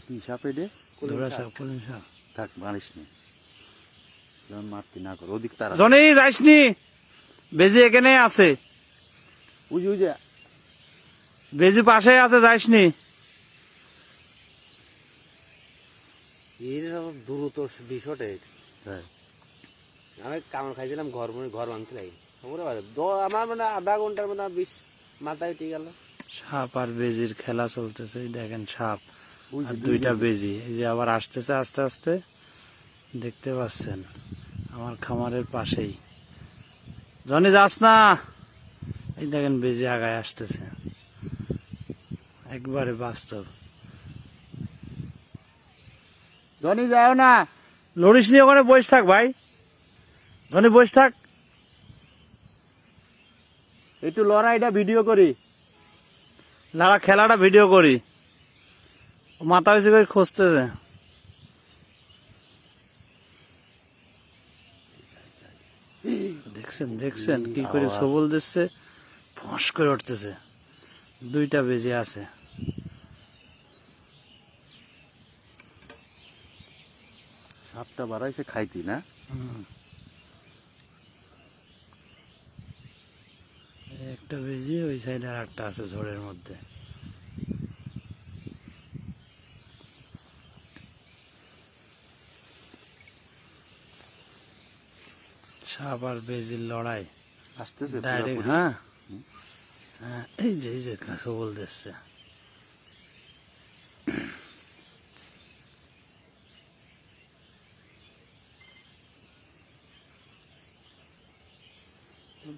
কি সাপ এটা? ধরা সাপ, কলিম সাপ। থাক মারিস নি, যখন মারতি না কর, ওদিক তারা জনি যাইসনি, বেজি এখানে আছে, বুঝি বুঝে বেজি পাশে আছে, যাইসনি। এর দ্রুত বিষটা হ্যাঁ। আমি কামড় খাইছিলাম, ঘর বানতে লাগি আমার মানে আধা ঘন্টার মধ্যে বিষ মাথায় উঠে গেল। সাপ আর বেজির খেলা চলতেছে, এই দেখেন সাপ বুঝি, আর দুই দুইটা বেজি। বেজি, এই যে আবার আসতেছে আস্তে আস্তে, দেখতে পাচ্ছেন আমার খামারের পাশেই। জনি যাস না, এই দেখেন বেজি আগায় আসতেছে, একবারে বাস্তব। জনি যাও না, লড়িস নি, ওখানে বসে থাক ভাই, জনি বসে থাক। একটু লড়াইটা ভিডিও করি। লাড়া খেলাটা ভিডিও করি, ও মাথা বেশি করে খুঁজতেছে। দেখছেন দেখছেন কি করে আওয়াজ। সবল দিচ্ছে, ফস করে উঠতেছে। দুইটা বেজে আছে। সাপটা বাড়াইছে খাইতি না? একটা বেজি, ওই সাইডে আর একটা আছে ঝোড়ের মধ্যে। সাপ আর বেজির লড়াই আসতেছে ডাইরেক্ট। পুরাপুরি। হ্যাঁ হ্যাঁ, এই যে সবল দিচ্ছে।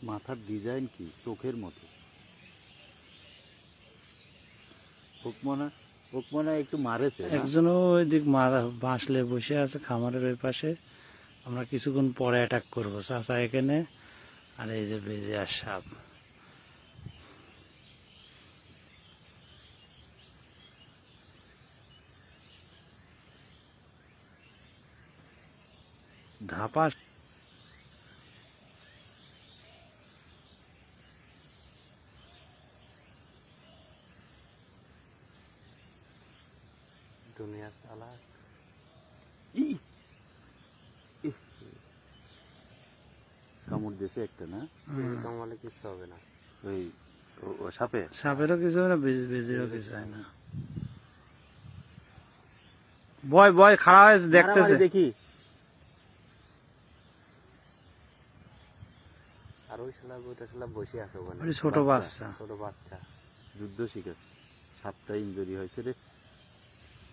মাথার ডিজাইন কি চোখের মতো। ওক মনে হয় একটু মারেছে না? একজনও ওই দিক মারা বাঁশলে বসে আছে খামারের ওই পাশে। আমরা কিছুক্ষণ পরে অ্যাটাক করবো, চাচা এখানে, আর এই যে বেজে আর সাপ। ধাপা দুনিয়ার চালা ই! ইহ! কামড় দিয়েছে একটা না? কামড়ালে কিচ্ছু হবে না। ওই ও সাপে সাপেরও কিছু হয় না, বেজিরও কিছু হয় না। বয় বয় খাড়া হয়েছে, দেখতেছে। মারামারি দেখি। আর ওই শালা বসে আছে ওখানে, ওই ছোট বাচ্চা। ছোট বাচ্চা। যুদ্ধ শিখে সাপটা ইনজুরি হয়েছে রে।